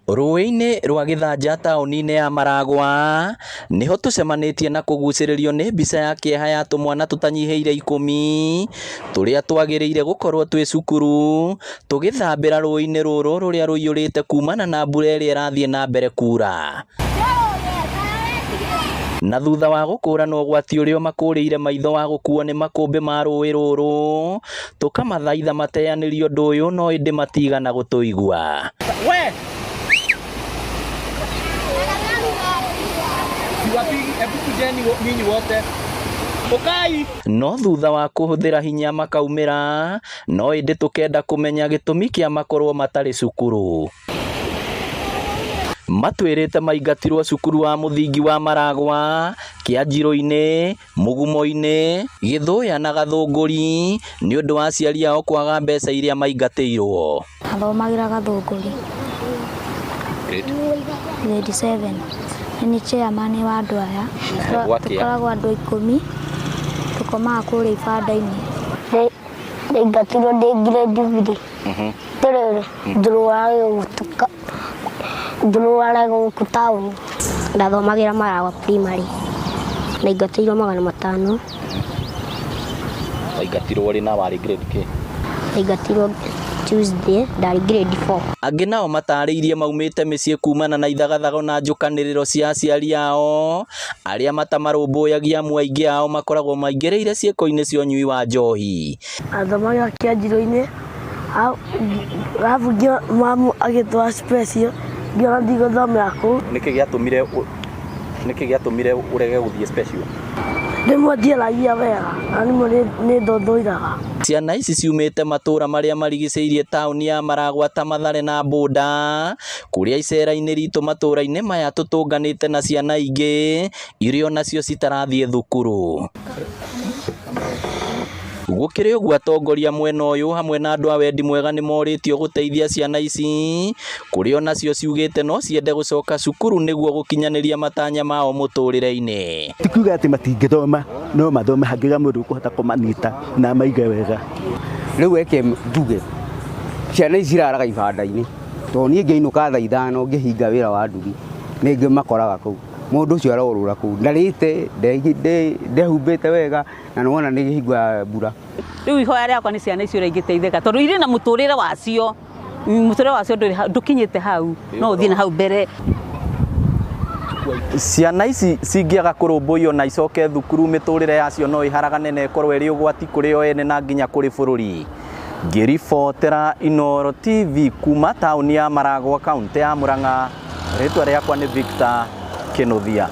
Rũĩ-inĩ rwa Gĩthanja taũni-inĩ ya Maragua niho tucemanĩtie na kũgucĩrĩrio nĩ mbica ya kĩeha ya tũmwana tũtanyihĩire 10 tũrĩa twagĩrĩire gũkorwo twĩ cukuru tũgĩthambĩra rũĩ-inĩ rũrũ rũrĩa rũiyũrĩte kumana na mbura ĩrĩa ĩrathiĩ na mbere kura. Na thutha wa gũkũrana ũgwati ũrĩa makũrĩire maitho wa gũkuo nĩ makũmbĩ ma rũĩ rũrũ, tũkamathaitha mateanĩrie ũndũ ũyũ no ĩndĩ matigana gũtũigua. No thutha wa kũhũthĩra hinya makaumĩra, no ĩndĩ tũkenda kũmenya gĩtũmi kĩa makorwo matarĩ cukuru. Matwĩrĩte maingatirwo cukuru wa mũthingi wa Maragua, Kĩanjĩro-inĩ, Mũgumo-inĩ, Gĩthũya na Gathũngũri nĩũndũ wa aciari ao kwaga mbeca iria maingatĩirwo. Athomagĩra Gathũngũri. Grade 7. Nĩ chairman wa andũ aya. Tũkoragwo andũ 10 tũkomaga kũrĩa ibanda-inĩ. Ndaingatirwo ndĩ grade 2. Tũrere ndũrũaraga gũkũ taũni. Ndathomagĩra Maragua primary. Ndaingatirwo 500. Waingatirwo rĩ na warĩ grade kĩ? Ndaingatirwo Tuesday, ndarĩ grade 4. Angĩ nao matarĩirie maumĩte mĩciĩ kumana na ithagathago na njũkanĩrĩro cia aciari ao, arĩa matamarũmbũyagia amu aingĩ ao makoragwo maingĩrĩire ciĩko-inĩ cia ũnyui wa njohi. Athomagĩra Kĩanjĩro-inĩ, arabu mamu agĩtwara special, ngĩona ndigũthomera kũu. Nĩkĩ gĩatũmire ũrege gũthiĩ special? Rĩmwe ndiaragia wega, na rĩmwe nĩ ndũthũiraga. Ciana ici ciumĩte matũra marĩa marigicĩirie taũni ya Maragua ta Mathare na Bũnda, kũrĩa icera-inĩ ritũ matũra-inĩ maya tũtũnganĩte na ciana ingĩ iria onacio citarathiĩ thukuru. Gũkĩrĩ ũguo atongoria mwena ũyũ hamwe na andũ a wendi mwega nĩ morĩtio gũteithia ciana ici, kũrĩa onacio ciugĩte no ciende gũcoka cukuru nĩguo gũkinyanĩria matanya mao mũtũrĩre-inĩ. Tikuga atĩ matingĩthoma, no mathome hangĩga mũndũ ũkũhota kũmanyita na maige wega. Rĩu eke nduge ciana ici ciraraga ibanda-inĩ, tondũ niĩ ngĩinũka thaa 5 ngĩhinga wĩra wa ndugi nĩ makoraga kũu. Mũndũ ũcio arorũra kũu ndarĩte ndehumbĩte wega na nĩwona nĩ kĩhinga mbura. Rĩu ihoya rĩakwa nĩ ciana icio ingĩteithĩka tondũ irĩ na mũtũrĩre wacio ndũkinyĩte hau, no ũthiĩ na hau mbere. Ciana ici cingĩaga kũrũmbũiyo na icoke thukuru, mĩtũrĩre yacio no ĩharagane na ĩkorwo ĩrĩ ũgwati kũrĩ o ene na nginya kũrĩ bũrũri. Ngĩribotera Inooro TV kuma taũni ya Maragua, kaũntĩ ya Murang'a, rĩtwa rĩakwa nĩ Victor Kĩnũthia.